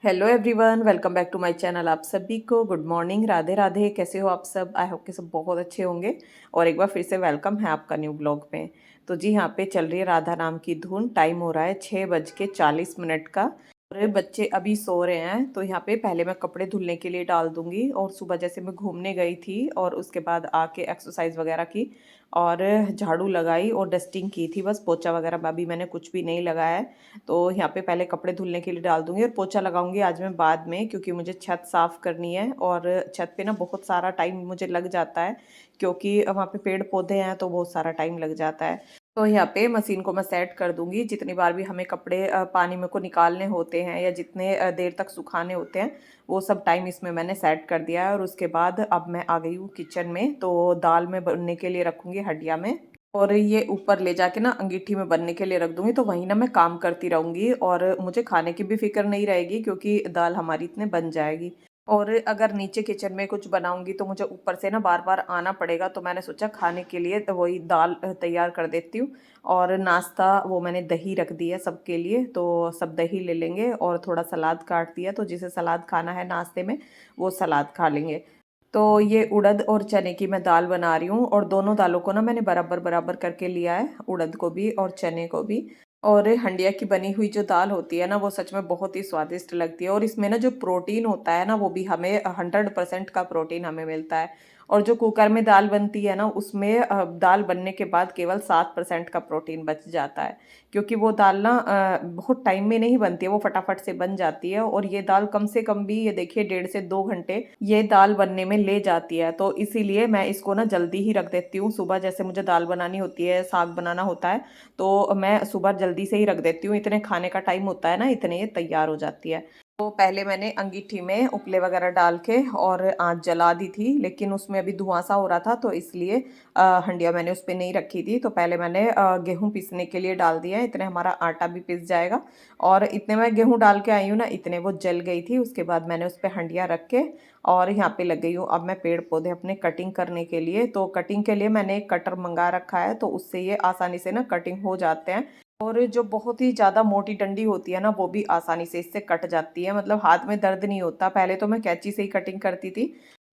Hello everyone, welcome back to my channel. आप सभी को गुड मॉर्निंग, राधे राधे। कैसे हो आप सब? आई होप कि सब बहुत अच्छे होंगे। और एक बार फिर से वेलकम है आपका न्यू ब्लॉग में। तो जी, यहाँ पे चल रही है राधा नाम की धुन। टाइम हो रहा है 6:40 का। और बच्चे अभी सो रहे हैं, तो यहाँ पे पहले मैं कपड़े धुलने के लिए डाल दूंगी। और सुबह जैसे मैं घूमने गई थी और उसके बाद आके एक्सरसाइज वगैरह की और झाड़ू लगाई और डस्टिंग की थी। बस पोछा वगैरह अभी मैंने कुछ भी नहीं लगाया है। तो यहाँ पे पहले कपड़े धुलने के लिए डाल दूंगी और पोछा लगाऊंगी आज मैं बाद में, क्योंकि मुझे छत साफ करनी है। और छत पे ना बहुत सारा टाइम मुझे लग जाता है, क्योंकि वहाँ पे पेड़ पौधे हैं तो बहुत सारा टाइम लग जाता है। तो यहाँ पे मशीन को मैं सेट कर दूंगी। जितनी बार भी हमें कपड़े पानी में को निकालने होते हैं या जितने देर तक सुखाने होते हैं, वो सब टाइम इसमें मैंने सेट कर दिया है। और उसके बाद अब मैं आ गई हूँ किचन में। तो दाल में बनने के लिए रखूंगी हंडिया में। और ये ऊपर ले जाके ना अंगीठी में बनने के लिए रख दूंगी। तो वहीं ना मैं काम करती रहूंगी और मुझे खाने की भी फिक्र नहीं रहेगी, क्योंकि दाल हमारी इतने बन जाएगी। और अगर नीचे किचन में कुछ बनाऊंगी तो मुझे ऊपर से ना बार बार आना पड़ेगा। तो मैंने सोचा खाने के लिए तो वही दाल तैयार कर देती हूँ। और नाश्ता वो मैंने दही रख दी है सबके लिए, तो सब दही ले लेंगे। और थोड़ा सलाद काट दिया, तो जिसे सलाद खाना है नाश्ते में वो सलाद खा लेंगे। तो ये उड़द और चने की मैं दाल बना रही हूँ। और दोनों दालों को ना मैंने बराबर बराबर करके लिया है, उड़द को भी और चने को भी। और हंडिया की बनी हुई जो दाल होती है ना, वो सच में बहुत ही स्वादिष्ट लगती है। और इसमें ना जो प्रोटीन होता है ना, वो भी हमें 100% का प्रोटीन हमें मिलता है। और जो कुकर में दाल बनती है ना, उसमें दाल बनने के बाद केवल 7% का प्रोटीन बच जाता है। क्योंकि वो दाल ना बहुत टाइम में नहीं बनती है, वो फटाफट से बन जाती है। और ये दाल कम से कम भी ये देखिए 1.5 से 2 घंटे ये दाल बनने में ले जाती है। तो इसीलिए मैं इसको ना जल्दी ही रख देती हूँ। सुबह जैसे मुझे दाल बनानी होती है, साग बनाना होता है, तो मैं सुबह जल्दी से ही रख देती हूँ। इतने खाने का टाइम होता है ना, इतने ये तैयार हो जाती है। तो पहले मैंने अंगीठी में उपले वगैरह डाल के और आँच जला दी थी, लेकिन उसमें अभी धुआं सा हो रहा था, तो इसलिए हंडिया मैंने उस पर नहीं रखी थी। तो पहले मैंने गेहूं पीसने के लिए डाल दिया है, इतने हमारा आटा भी पिस जाएगा। और इतने मैं गेहूं डाल के आई हूँ ना, इतने वो जल गई थी। उसके बाद मैंने उस पर हंडिया रख के और यहाँ पे लग गई हूँ अब मैं पेड़ पौधे अपने कटिंग करने के लिए। तो कटिंग के लिए मैंने एक कटर मंगा रखा है, तो उससे ये आसानी से ना कटिंग हो जाते हैं। और जो बहुत ही ज़्यादा मोटी डंडी होती है ना, वो भी आसानी से इससे कट जाती है। मतलब हाथ में दर्द नहीं होता। पहले तो मैं कैंची से ही कटिंग करती थी।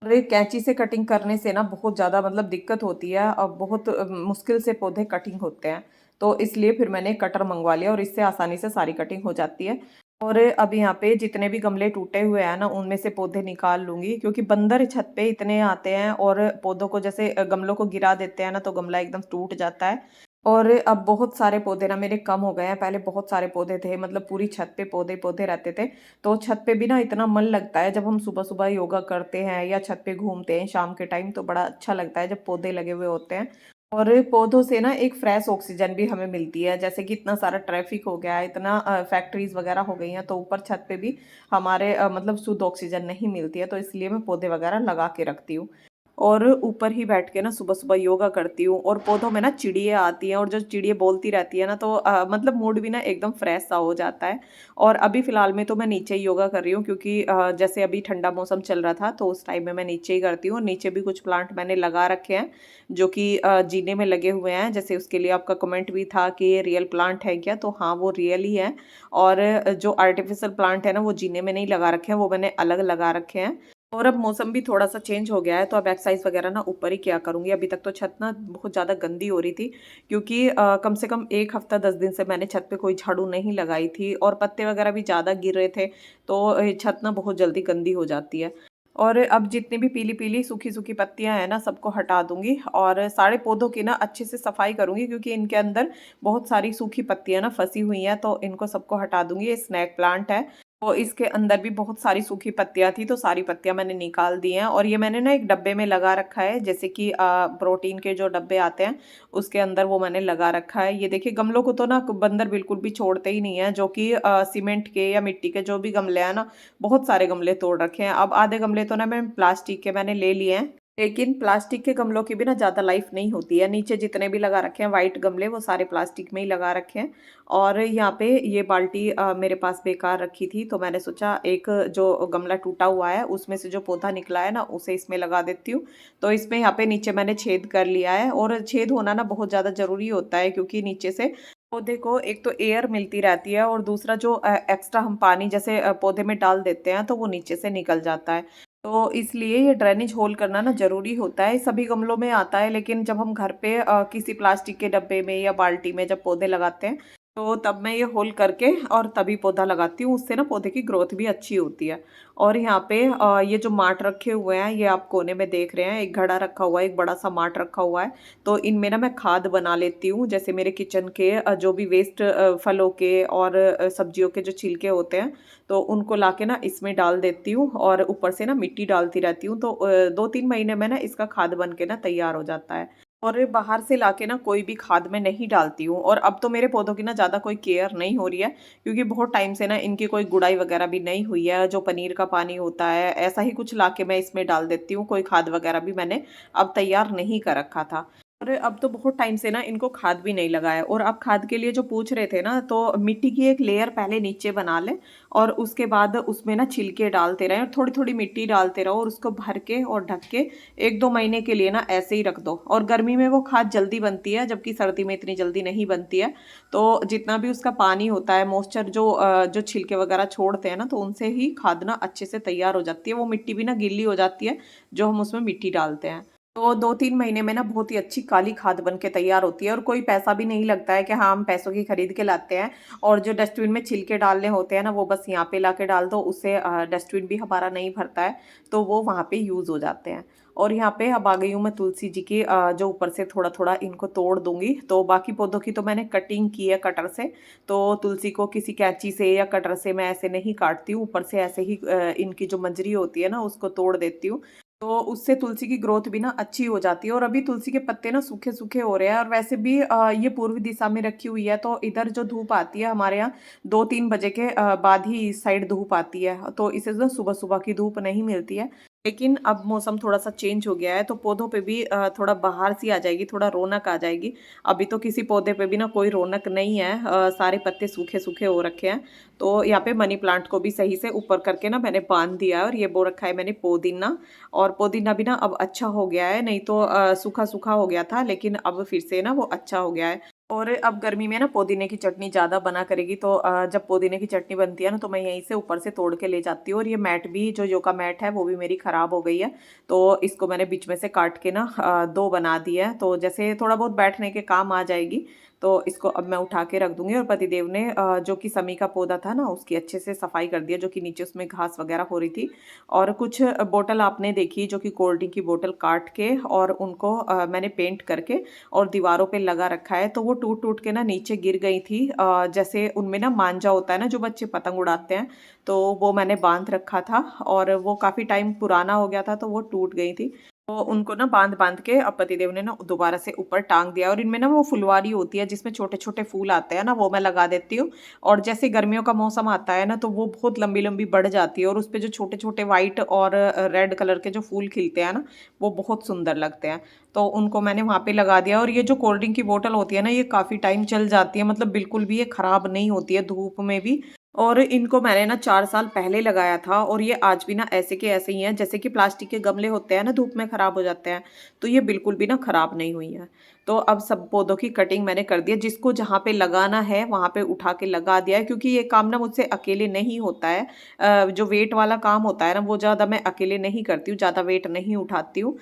और ये कैंची से कटिंग करने से ना बहुत ज़्यादा मतलब दिक्कत होती है और बहुत मुश्किल से पौधे कटिंग होते हैं। तो इसलिए फिर मैंने कटर मंगवा लिया और इससे आसानी से सारी कटिंग हो जाती है। और अब यहाँ पे जितने भी गमले टूटे हुए हैं ना, उनमें से पौधे निकाल लूंगी, क्योंकि बंदर छत पे इतने आते हैं और पौधों को जैसे गमलों को गिरा देते हैं ना, तो गमला एकदम टूट जाता है। और अब बहुत सारे पौधे ना मेरे कम हो गए हैं। पहले बहुत सारे पौधे थे, मतलब पूरी छत पे पौधे पौधे रहते थे। तो छत पे भी ना इतना मन लगता है जब हम सुबह सुबह योगा करते हैं या छत पे घूमते हैं शाम के टाइम, तो बड़ा अच्छा लगता है जब पौधे लगे हुए होते हैं। और पौधों से ना एक फ्रेश ऑक्सीजन भी हमें मिलती है। जैसे कि इतना सारा ट्रैफिक हो गया है, इतना फैक्ट्रीज वगैरह हो गई हैं, तो ऊपर छत पे भी हमारे मतलब शुद्ध ऑक्सीजन नहीं मिलती है। तो इसलिए मैं पौधे वगैरह लगा के रखती हूँ। और ऊपर ही बैठ के ना सुबह सुबह योगा करती हूँ। और पौधों में ना चिड़िया आती हैं, और जो चिड़िया बोलती रहती है ना, तो मतलब मूड भी ना एकदम फ्रेश सा हो जाता है। और अभी फिलहाल में तो मैं नीचे ही योगा कर रही हूँ, क्योंकि जैसे अभी ठंडा मौसम चल रहा था, तो उस टाइम में मैं नीचे ही करती हूँ। और नीचे भी कुछ प्लांट मैंने लगा रखे हैं जो कि जीने में लगे हुए हैं। जैसे उसके लिए आपका कमेंट भी था कि ये रियल प्लांट है क्या, तो हाँ, वो रियल ही है। और जो आर्टिफिशियल प्लांट है ना, वो जीने में नहीं लगा रखे हैं, वो मैंने अलग लगा रखे हैं। और अब मौसम भी थोड़ा सा चेंज हो गया है, तो अब एक्सरसाइज वगैरह ना ऊपर ही क्या करूंगी। अभी तक तो छत ना बहुत ज़्यादा गंदी हो रही थी, क्योंकि कम से कम 1 हफ्ता 10 दिन से मैंने छत पे कोई झाड़ू नहीं लगाई थी और पत्ते वगैरह भी ज़्यादा गिर रहे थे। तो छत ना बहुत जल्दी गंदी हो जाती है। और अब जितनी भी पीली पीली सूखी सूखी पत्तियां हैं ना, सबको हटा दूंगी। और सारे पौधों की ना अच्छे से सफाई करूंगी, क्योंकि इनके अंदर बहुत सारी सूखी पत्तियां ना फंसी हुई हैं, तो इनको सबको हटा दूंगी। ये स्नैक प्लांट है, तो इसके अंदर भी बहुत सारी सूखी पत्तियां थी, तो सारी पत्तियां मैंने निकाल दी हैं। और ये मैंने ना एक डब्बे में लगा रखा है, जैसे कि प्रोटीन के जो डब्बे आते हैं उसके अंदर वो मैंने लगा रखा है। ये देखिए, गमलों को तो ना बंदर बिल्कुल भी छोड़ते ही नहीं है। जो कि सीमेंट के या मिट्टी के जो भी गमले हैं ना, बहुत सारे गमले तोड़ रखे हैं। अब आधे गमले तो ना मैं प्लास्टिक के मैंने ले लिए हैं, लेकिन प्लास्टिक के गमलों की भी ना ज़्यादा लाइफ नहीं होती है। नीचे जितने भी लगा रखे हैं वाइट गमले, वो सारे प्लास्टिक में ही लगा रखे हैं। और यहाँ पे ये बाल्टी मेरे पास बेकार रखी थी, तो मैंने सोचा एक जो गमला टूटा हुआ है उसमें से जो पौधा निकला है ना, उसे इसमें लगा देती हूँ। तो इसमें यहाँ पे नीचे मैंने छेद कर लिया है, और छेद होना ना बहुत ज़्यादा ज़रूरी होता है, क्योंकि नीचे से पौधे को एक तो एयर मिलती रहती है और दूसरा जो एक्स्ट्रा हम पानी जैसे पौधे में डाल देते हैं तो वो नीचे से निकल जाता है। तो इसलिए ये ड्रेनेज होल करना ना ज़रूरी होता है। सभी गमलों में आता है, लेकिन जब हम घर पे किसी प्लास्टिक के डब्बे में या बाल्टी में जब पौधे लगाते हैं तो तब मैं ये होल करके और तभी पौधा लगाती हूँ। उससे ना पौधे की ग्रोथ भी अच्छी होती है। और यहाँ पे ये जो माट रखे हुए हैं, ये आप कोने में देख रहे हैं, एक घड़ा रखा हुआ है, एक बड़ा सा माट रखा हुआ है। तो इनमें ना मैं खाद बना लेती हूँ। जैसे मेरे किचन के जो भी वेस्ट फलों के और सब्जियों के जो छिलके होते हैं, तो उनको लाके ना इसमें डाल देती हूँ और ऊपर से ना मिट्टी डालती रहती हूँ। तो 2-3 महीने में ना इसका खाद बन के ना तैयार हो जाता है। और बाहर से लाके ना कोई भी खाद मैं नहीं डालती हूँ। और अब तो मेरे पौधों की ना ज़्यादा कोई केयर नहीं हो रही है, क्योंकि बहुत टाइम से ना इनकी कोई गुड़ाई वगैरह भी नहीं हुई है। जो पनीर का पानी होता है, ऐसा ही कुछ लाके मैं इसमें डाल देती हूँ। कोई खाद वगैरह भी मैंने अब तैयार नहीं कर रखा था। और अब तो बहुत टाइम से ना इनको खाद भी नहीं लगाया। और आप खाद के लिए जो पूछ रहे थे ना, तो मिट्टी की एक लेयर पहले नीचे बना लें और उसके बाद उसमें ना छिलके डालते रहें और थोड़ी थोड़ी मिट्टी डालते रहो और उसको भर के और ढक के 1-2 महीने के लिए ना ऐसे ही रख दो। और गर्मी में वो खाद जल्दी बनती है, जबकि सर्दी में इतनी जल्दी नहीं बनती है। तो जितना भी उसका पानी होता है, मॉइस्चर जो छिलके वगैरह छोड़ते हैं ना, तो उनसे ही खाद ना अच्छे से तैयार हो जाती है। वो मिट्टी भी ना गीली हो जाती है जो हम उसमें मिट्टी डालते हैं। तो 2-3 महीने में ना बहुत ही अच्छी काली खाद बन के तैयार होती है और कोई पैसा भी नहीं लगता है कि हाँ, हम पैसों की खरीद के लाते हैं। और जो डस्टबिन में छिलके डालने होते हैं ना, वो बस यहाँ पे लाके डाल दो, उससे डस्टबिन भी हमारा नहीं भरता है, तो वो वहाँ पे यूज़ हो जाते हैं। और यहाँ पे अब आ गई हूँ मैं तुलसी जी की, जो ऊपर से थोड़ा-थोड़ा इनको तोड़ दूँगी। तो बाकी पौधों की तो मैंने कटिंग की है कटर से, तो तुलसी को किसी कैंची से या कटर से मैं ऐसे नहीं काटती हूँ, ऊपर से ऐसे ही इनकी जो मंजरी होती है ना, उसको तोड़ देती हूँ। तो उससे तुलसी की ग्रोथ भी ना अच्छी हो जाती है। और अभी तुलसी के पत्ते ना सूखे-सूखे हो रहे हैं और वैसे भी ये पूर्व दिशा में रखी हुई है, तो इधर जो धूप आती है हमारे यहाँ 2-3 बजे के बाद ही इस साइड धूप आती है, तो इसे ना सुबह-सुबह की धूप नहीं मिलती है। लेकिन अब मौसम थोड़ा-सा चेंज हो गया है, तो पौधों पे भी थोड़ा बहार सी आ जाएगी, थोड़ा रौनक आ जाएगी। अभी तो किसी पौधे पे भी ना कोई रौनक नहीं है, सारे पत्ते सूखे-सूखे हो रखे हैं। तो यहाँ पे मनी प्लांट को भी सही से ऊपर करके ना मैंने बाँध दिया है और ये बो रखा है मैंने पुदीना। और पुदीना भी ना अब अच्छा हो गया है, नहीं तो सूखा-सूखा हो गया था, लेकिन अब फिर से ना वो अच्छा हो गया है। और अब गर्मी में ना पुदीने की चटनी ज़्यादा बना करेगी, तो जब पुदीने की चटनी बनती है ना, तो मैं यहीं से ऊपर से तोड़ के ले जाती हूँ। और ये मैट भी, जो योगा मैट है, वो भी मेरी ख़राब हो गई है, तो इसको मैंने बीच में से काट के ना 2 बना दिए हैं, तो जैसे थोड़ा बहुत बैठने के काम आ जाएगी। तो इसको अब मैं उठा के रख दूँगी। और पतिदेव ने जो कि समी का पौधा था ना, उसकी अच्छे से सफाई कर दिया, जो कि नीचे उसमें घास वगैरह हो रही थी। और कुछ बोतल आपने देखी, जो कि कोल्ड ड्रिंक की बोतल काट के और उनको मैंने पेंट करके और दीवारों पे लगा रखा है, तो वो टूट-टूट के ना नीचे गिर गई थी। जैसे उनमें ना मांझा होता है ना, जो बच्चे पतंग उड़ाते हैं, तो वो मैंने बाँध रखा था और वो काफ़ी टाइम पुराना हो गया था, तो वो टूट गई थी। तो उनको ना बाँध-बाँध के अब पतिदेव ने ना दोबारा से ऊपर टाँग दिया। और इनमें ना वो फुलवारी होती है, जिसमें छोटे-छोटे फूल आते हैं ना, वो मैं लगा देती हूँ। और जैसे गर्मियों का मौसम आता है ना, तो वो बहुत लंबी-लंबी बढ़ जाती है और उसपे जो छोटे-छोटे व्हाइट और रेड कलर के जो फूल खिलते हैं ना, वो बहुत सुंदर लगते हैं। तो उनको मैंने वहाँ पे लगा दिया। और ये जो कोल्ड ड्रिंक की बोतल होती है ना, ये काफ़ी टाइम चल जाती है, मतलब बिल्कुल भी ये खराब नहीं होती है धूप में भी। और इनको मैंने ना 4 साल पहले लगाया था और ये आज भी ना ऐसे के ऐसे ही हैं। जैसे कि प्लास्टिक के गमले होते हैं ना, धूप में खराब हो जाते हैं, तो ये बिल्कुल भी ना खराब नहीं हुई हैं। तो अब सब पौधों की कटिंग मैंने कर दी है, जिसको जहाँ पे लगाना है वहाँ पे उठा के लगा दिया है, क्योंकि ये काम ना मुझसे अकेले नहीं होता है। जो वेट वाला काम होता है ना, वो ज़्यादा मैं अकेले नहीं करती हूँ, ज़्यादा वेट नहीं उठाती हूँ।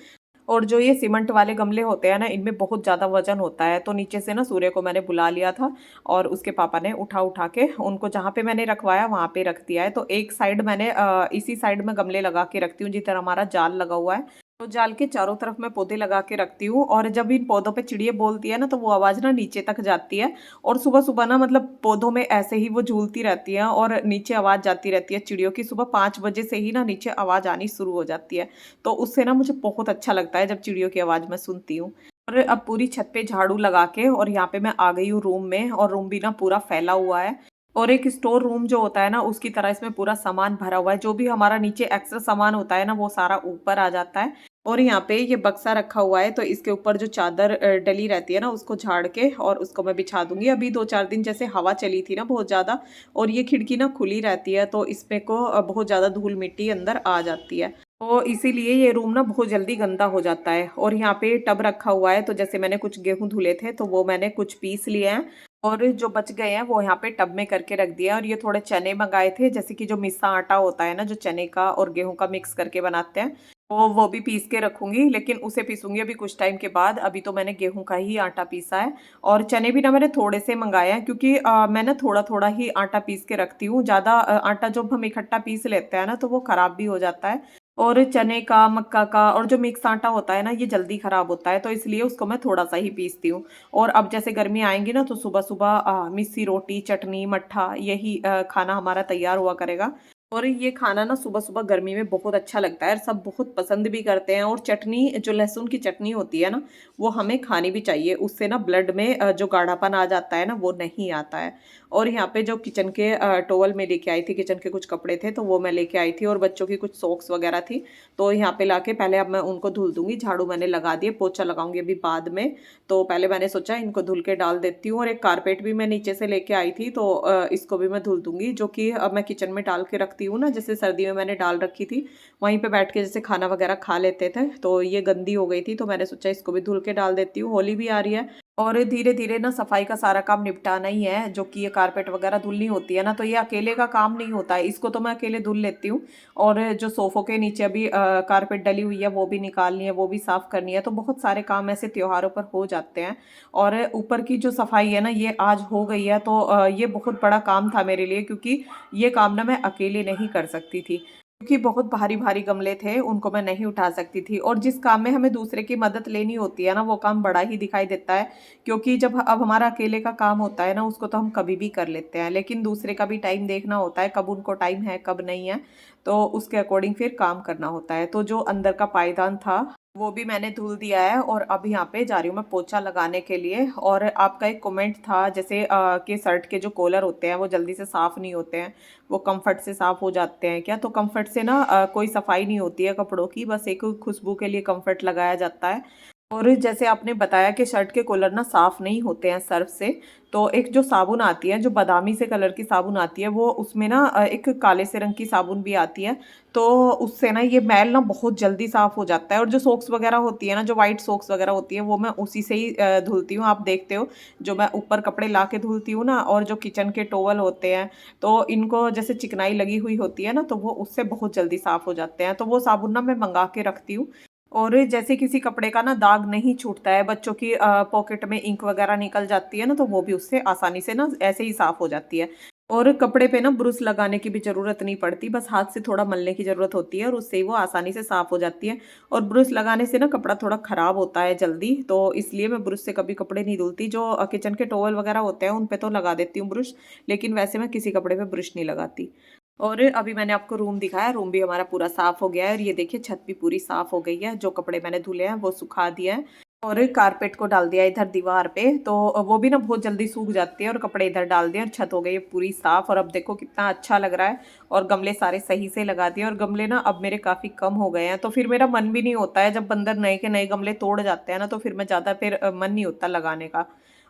और जो ये सीमेंट वाले गमले होते हैं ना, इनमें बहुत ज़्यादा वज़न होता है, तो नीचे से ना सूर्य को मैंने बुला लिया था और उसके पापा ने उठा-उठा के उनको जहाँ पे मैंने रखवाया वहाँ पे रख दिया है। तो एक साइड मैंने इसी साइड में गमले लगा के रखती हूँ, जिधर हमारा जाल लगा हुआ है। तो जाल के चारों तरफ मैं पौधे लगा के रखती हूँ। और जब इन पौधों पे चिड़िया बोलती है ना, तो वो आवाज़ ना नीचे तक जाती है। और सुबह-सुबह ना, मतलब पौधों में ऐसे ही वो झूलती रहती हैं और नीचे आवाज़ जाती रहती है चिड़ियों की। सुबह 5 बजे से ही ना नीचे आवाज़ आनी शुरू हो जाती है। तो उससे ना मुझे बहुत अच्छा लगता है जब चिड़ियों की आवाज़ मैं सुनती हूँ। और अब पूरी छत पे झाड़ू लगा के और यहाँ पे मैं आ गई हूँ रूम में। और रूम भी ना पूरा फैला हुआ है और एक स्टोर रूम जो होता है ना, उसकी तरह इसमें पूरा सामान भरा हुआ है। जो भी हमारा नीचे एक्स्ट्रा सामान होता है ना, वो सारा ऊपर आ जाता है। और यहाँ पे ये बक्सा रखा हुआ है, तो इसके ऊपर जो चादर डली रहती है ना, उसको झाड़ के और उसको मैं बिछा दूंगी। अभी 2-4 दिन जैसे हवा चली थी ना बहुत ज़्यादा, और ये खिड़की ना खुली रहती है, तो इसमें को बहुत ज़्यादा धूल मिट्टी अंदर आ जाती है। तो इसीलिए ये रूम ना बहुत जल्दी गंदा हो जाता है। और यहाँ पे टब रखा हुआ है, तो जैसे मैंने कुछ गेहूँ धुले थे, तो वो मैंने कुछ पीस लिए हैं और जो बच गए हैं वो यहाँ पे टब में करके रख दिया। और ये थोड़े चने मंगाए थे, जैसे कि जो मिस्सा आटा होता है ना, जो चने का और गेहूं का मिक्स करके बनाते हैं, वो भी पीस के रखूंगी, लेकिन उसे पीसूंगी अभी कुछ टाइम के बाद। अभी तो मैंने गेहूं का ही आटा पीसा है। और चने भी ना मैंने थोड़े से मंगाए हैं, क्योंकि मैं ना थोड़ा थोड़ा ही आटा पीस के रखती हूँ। ज़्यादा आटा जब हम इकट्ठा पीस लेते हैं ना तो वो खराब भी हो जाता है। और चने का, मक्का का और जो मिक्स आटा होता है ना, ये जल्दी खराब होता है, तो इसलिए उसको मैं थोड़ा सा ही पीसती हूँ। और अब जैसे गर्मी आएंगी ना तो सुबह सुबह मिस्सी रोटी, चटनी, मट्ठा, यही खाना हमारा तैयार हुआ करेगा। और ये खाना ना सुबह सुबह गर्मी में बहुत अच्छा लगता है और सब बहुत पसंद भी करते हैं। और चटनी, जो लहसुन की चटनी होती है ना, वो हमें खानी भी चाहिए। उससे ना ब्लड में जो गाढ़ापन आ जाता है ना, वो नहीं आता है। और यहाँ पे जो किचन के टॉवल में लेके आई थी, किचन के कुछ कपड़े थे तो वो मैं लेके आई थी, और बच्चों की कुछ सॉक्स वगैरह थी। तो यहाँ पे लाके पहले अब मैं उनको धुल दूंगी। झाड़ू मैंने लगा दिए, पोछा लगाऊंगी अभी बाद में। तो पहले मैंने सोचा इनको धुल के डाल देती हूँ। और एक कारपेट भी मैं नीचे से लेके आई थी, तो इसको भी मैं धुल दूंगी। जो कि अब मैं किचन में डाल के रखती हूँ ना, जैसे सर्दी में मैंने डाल रखी थी, वहीं पे बैठ के जैसे खाना वगैरह खा लेते थे, तो ये गंदी हो गई थी, तो मैंने सोचा इसको भी धुल के डाल देती हूँ। होली भी आ रही है और धीरे धीरे ना सफाई का सारा काम निपटाना ही है। जो कि ये कारपेट वगैरह धुलनी होती है ना, तो ये अकेले का काम नहीं होता है, इसको तो मैं अकेले धुल लेती हूँ। और जो सोफों के नीचे अभी कारपेट डली हुई है, वो भी निकालनी है, वो भी साफ करनी है। तो बहुत सारे काम ऐसे त्योहारों पर हो जाते हैं। और ऊपर की जो सफाई है ना, ये आज हो गई है, तो ये बहुत बड़ा काम था मेरे लिए, क्योंकि ये काम ना मैं अकेले नहीं कर सकती थी। क्योंकि बहुत भारी भारी गमले थे, उनको मैं नहीं उठा सकती थी। और जिस काम में हमें दूसरे की मदद लेनी होती है ना, वो काम बड़ा ही दिखाई देता है। क्योंकि जब अब हमारा अकेले का काम होता है ना, उसको तो हम कभी भी कर लेते हैं, लेकिन दूसरे का भी टाइम देखना होता है, कब उनको टाइम है कब नहीं है। तो उसके अकॉर्डिंग फिर काम करना होता है। तो जो अंदर का पायदान था वो भी मैंने धुल दिया है, और अब यहाँ पे जा रही हूँ मैं पोछा लगाने के लिए। और आपका एक कमेंट था जैसे कि शर्ट के जो कॉलर होते हैं वो जल्दी से साफ़ नहीं होते हैं, वो कंफर्ट से साफ़ हो जाते हैं क्या? तो कंफर्ट से ना कोई सफाई नहीं होती है कपड़ों की, बस एक खुशबू के लिए कंफर्ट लगाया जाता है। और जैसे आपने बताया कि शर्ट के कॉलर ना साफ नहीं होते हैं सर्फ से, तो एक जो साबुन आती है, जो बादामी से कलर की साबुन आती है, वो उसमें ना एक काले से रंग की साबुन भी आती है। तो उससे ना ये मैल ना बहुत जल्दी साफ हो जाता है। और जो सॉक्स वगैरह होती है ना, जो वाइट सॉक्स वगैरह होती है, वो मैं उसी से ही धुलती हूँ। आप देखते हो जो मैं ऊपर कपड़े ला के धुलती हूँ ना, और जो किचन के टॉवल होते हैं, तो इनको जैसे चिकनाई लगी हुई होती है ना, तो वो उससे बहुत जल्दी साफ हो जाते हैं। तो वो साबुन ना मैं मंगा के रखती हूँ। और जैसे किसी कपड़े का ना दाग नहीं छूटता है, बच्चों की पॉकेट में इंक वगैरह निकल जाती है ना, तो वो भी उससे आसानी से ना ऐसे ही साफ हो जाती है। और कपड़े पे ना ब्रुश लगाने की भी ज़रूरत नहीं पड़ती, बस हाथ से थोड़ा मलने की ज़रूरत होती है, और उससे ही वो आसानी से साफ हो जाती है। और ब्रुश लगाने से ना कपड़ा थोड़ा ख़राब होता है जल्दी, तो इसलिए मैं ब्रुश से कभी कपड़े नहीं धुलती। जो किचन के टॉवल वगैरह होते हैं उन पे तो लगा देती हूँ ब्रुश, लेकिन वैसे मैं किसी कपड़े पे ब्रुश नहीं लगाती। और अभी मैंने आपको रूम दिखाया, रूम भी हमारा पूरा साफ हो गया है। और ये देखिए छत भी पूरी साफ हो गई है, जो कपड़े मैंने धुले हैं वो सुखा दिया है। और कारपेट को डाल दिया इधर दीवार पे, तो वो भी ना बहुत जल्दी सूख जाती है। और कपड़े इधर डाल दिए और छत हो गई है पूरी साफ। और अब देखो कितना अच्छा लग रहा है। और गमले सारे सही से लगा दिए, और गमले ना अब मेरे काफ़ी कम हो गए हैं, तो फिर मेरा मन भी नहीं होता है, जब बंदर नए के नए गमले तोड़ जाते हैं ना, तो फिर मैं ज़्यादा फिर मन नहीं होता लगाने का।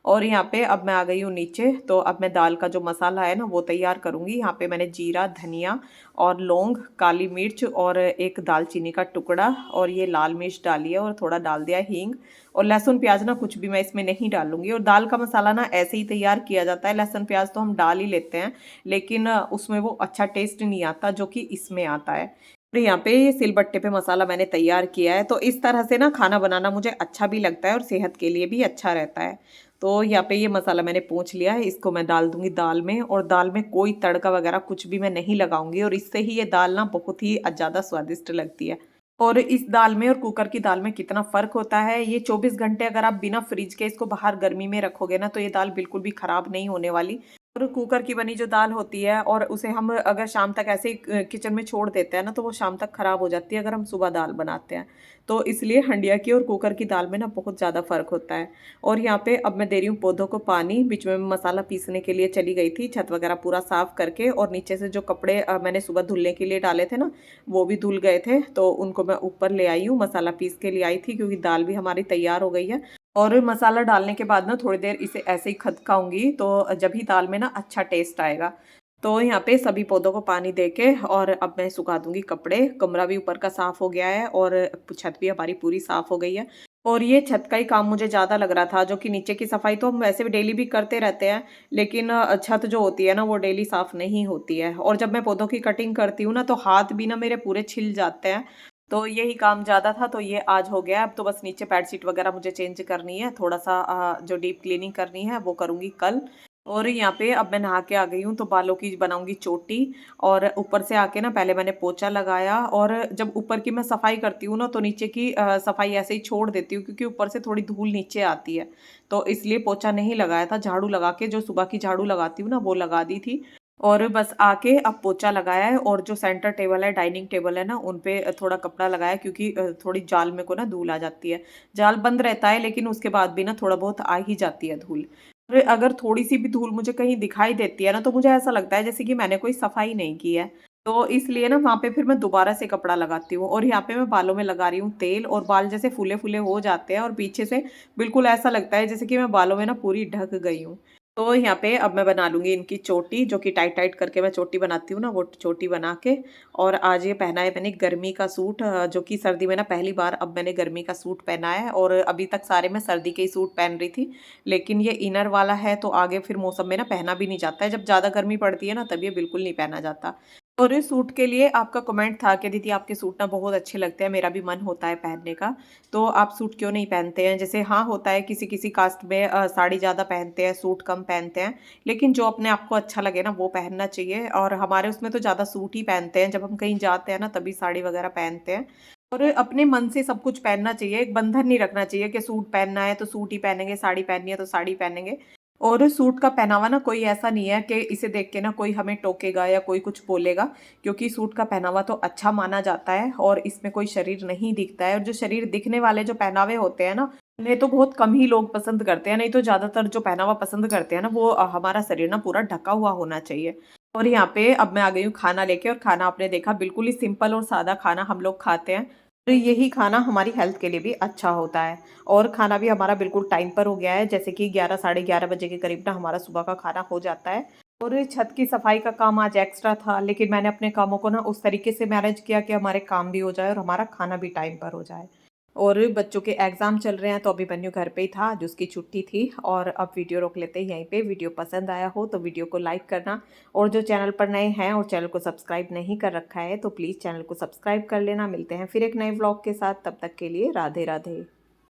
और यहाँ पे अब मैं आ गई हूँ नीचे, तो अब मैं दाल का जो मसाला है ना वो तैयार करूँगी। यहाँ पे मैंने जीरा, धनिया और लौंग, काली मिर्च और एक दालचीनी का टुकड़ा, और ये लाल मिर्च डाली है, और थोड़ा डाल दिया हींग। और लहसुन प्याज ना कुछ भी मैं इसमें नहीं डालूंगी। और दाल का मसाला ना ऐसे ही तैयार किया जाता है, लहसुन प्याज तो हम डाल ही लेते हैं, लेकिन उसमें वो अच्छा टेस्ट नहीं आता जो कि इसमें आता है। और यहाँ पे ये सिलबट्टे पे मसाला मैंने तैयार किया है, तो इस तरह से ना खाना बनाना मुझे अच्छा भी लगता है और सेहत के लिए भी अच्छा रहता है। तो यहाँ पे ये मसाला मैंने पोंछ लिया है, इसको मैं डाल दूंगी दाल में। और दाल में कोई तड़का वगैरह कुछ भी मैं नहीं लगाऊंगी, और इससे ही ये दाल ना बहुत ही ज़्यादा स्वादिष्ट लगती है। और इस दाल में और कुकर की दाल में कितना फ़र्क होता है, ये 24 घंटे अगर आप बिना फ्रिज के इसको बाहर गर्मी में रखोगे ना, तो ये दाल बिल्कुल भी ख़राब नहीं होने वाली। और कुकर की बनी जो दाल होती है, और उसे हम अगर शाम तक ऐसे ही किचन में छोड़ देते हैं ना, तो वो शाम तक ख़राब हो जाती है अगर हम सुबह दाल बनाते हैं। तो इसलिए हंडिया की और कुकर की दाल में ना बहुत ज़्यादा फ़र्क होता है। और यहाँ पे अब मैं दे रही हूँ पौधों को पानी। बीच में मैं मसाला पीसने के लिए चली गई थी, छत वगैरह पूरा साफ़ करके, और नीचे से जो कपड़े मैंने सुबह धुलने के लिए डाले थे ना, वो भी धुल गए थे, तो उनको मैं ऊपर ले आई हूँ। मसाला पीस के लिए आई थी, क्योंकि दाल भी हमारी तैयार हो गई है। और मसाला डालने के बाद ना थोड़ी देर इसे ऐसे ही खदकाऊंगी, तो जब ही दाल में ना अच्छा टेस्ट आएगा। तो यहाँ पे सभी पौधों को पानी देके और अब मैं सुखा दूंगी कपड़े। कमरा भी ऊपर का साफ हो गया है, और छत भी हमारी पूरी साफ हो गई है। और ये छत का ही काम मुझे ज़्यादा लग रहा था, जो कि नीचे की सफाई तो हम वैसे भी डेली भी करते रहते हैं, लेकिन छत जो होती है ना, वो डेली साफ नहीं होती है। और जब मैं पौधों की कटिंग करती हूँ ना, तो हाथ भी ना मेरे पूरे छिल जाते हैं। तो यही काम ज़्यादा था, तो ये आज हो गया। अब तो बस नीचे बेडशीट वगैरह मुझे चेंज करनी है, थोड़ा-सा जो डीप क्लीनिंग करनी है, वो करूँगी कल। और यहाँ पे अब मैं नहा के आ गई हूँ, तो बालों की बनाऊँगी चोटी। और ऊपर से आके ना पहले मैंने पोछा लगाया, और जब ऊपर की मैं सफाई करती हूँ ना, तो नीचे की सफाई ऐसे ही छोड़ देती हूँ, क्योंकि ऊपर से थोड़ी धूल नीचे आती है। तो इसलिए पोछा नहीं लगाया था, झाड़ू लगा के, जो सुबह की झाड़ू लगाती हूँ ना, वो लगा दी थी। और बस आके अब पोछा लगाया है, और जो सेंटर टेबल है, डाइनिंग टेबल है ना, उन पे थोड़ा कपड़ा लगाया है, क्योंकि थोड़ी जाल में को ना धूल आ जाती है। जाल बंद रहता है, लेकिन उसके बाद भी ना थोड़ा बहुत आ ही जाती है धूल। और अगर थोड़ी-सी भी धूल मुझे कहीं दिखाई देती है ना, तो मुझे ऐसा लगता है जैसे कि मैंने कोई सफाई नहीं की है। तो इसलिए ना वहाँ पे फिर मैं दोबारा से कपड़ा लगाती हूँ, और यहाँ पे मैं बालों में लगा रही हूँ तेल, और बाल जैसे फूले-फूले हो जाते हैं, और पीछे से बिल्कुल ऐसा लगता है जैसे कि मैं बालों में ना पूरी ढक गई हूँ। तो यहाँ पे अब मैं बना लूँगी इनकी चोटी, जो कि टाइट-टाइट करके मैं चोटी बनाती हूँ ना, वो चोटी बना के। और आज ये पहना है मैंने गर्मी का सूट, जो कि सर्दी में ना पहली बार अब मैंने गर्मी का सूट पहना है, और अभी तक सारे मैं सर्दी के ही सूट पहन रही थी। लेकिन ये इनर वाला है, तो आगे फिर मौसम में ना पहना भी नहीं जाता है, जब ज़्यादा गर्मी पड़ती है ना, तब ये बिल्कुल नहीं पहना जाता। और इस सूट के लिए आपका कमेंट था कि दीदी आपके सूट ना बहुत अच्छे लगते हैं, मेरा भी मन होता है पहनने का। तो आप सूट क्यों नहीं पहनते हैं? जैसे हाँ, होता है किसी-किसी कास्ट में साड़ी ज़्यादा पहनते हैं, सूट कम पहनते हैं। लेकिन जो अपने आप को अच्छा लगे ना, वो पहनना चाहिए, और हमारे उसमें तो ज़्यादा सूट ही पहनते हैं, जब हम कहीं जाते हैं ना, तभी साड़ी वगैरह पहनते हैं। और अपने मन से सब कुछ पहनना चाहिए, एक बंधन नहीं रखना चाहिए कि सूट पहनना है तो सूट ही पहनेंगे, साड़ी पहननी है तो साड़ी पहनेंगे। और सूट का पहनावा ना कोई ऐसा नहीं है कि इसे देख के ना कोई हमें टोकेगा या कोई कुछ बोलेगा, क्योंकि सूट का पहनावा तो अच्छा माना जाता है, और इसमें कोई शरीर नहीं दिखता है। और जो शरीर दिखने वाले जो पहनावे होते हैं ना, उन्हें तो बहुत कम ही लोग पसंद करते हैं, नहीं तो ज़्यादातर जो पहनावा पसंद करते हैं ना, वो हमारा शरीर ना पूरा ढका हुआ होना चाहिए। और यहाँ पे अब मैं आ गई हूँ खाना लेके, और खाना आपने देखा बिल्कुल ही सिंपल और सादा खाना हम लोग खाते हैं। तो यही खाना हमारी हेल्थ के लिए भी अच्छा होता है। और खाना भी हमारा बिल्कुल टाइम पर हो गया है, जैसे कि 11 साढ़े 11 बजे के करीब ना हमारा सुबह का खाना हो जाता है। और छत की सफाई का काम आज एक्स्ट्रा था, लेकिन मैंने अपने कामों को ना उस तरीके से मैनेज किया कि हमारे काम भी हो जाए और हमारा खाना भी टाइम पर हो जाए। और बच्चों के एग्ज़ाम चल रहे हैं, तो अभी बन्नू घर पे ही था, आज उसकी छुट्टी थी। और अब वीडियो रोक लेते हैं यहीं पे। वीडियो पसंद आया हो तो वीडियो को लाइक करना, और जो चैनल पर नए हैं और चैनल को सब्सक्राइब नहीं कर रखा है, तो प्लीज़ चैनल को सब्सक्राइब कर लेना। मिलते हैं फिर एक नए व्लॉग के साथ, तब तक के लिए राधे राधे।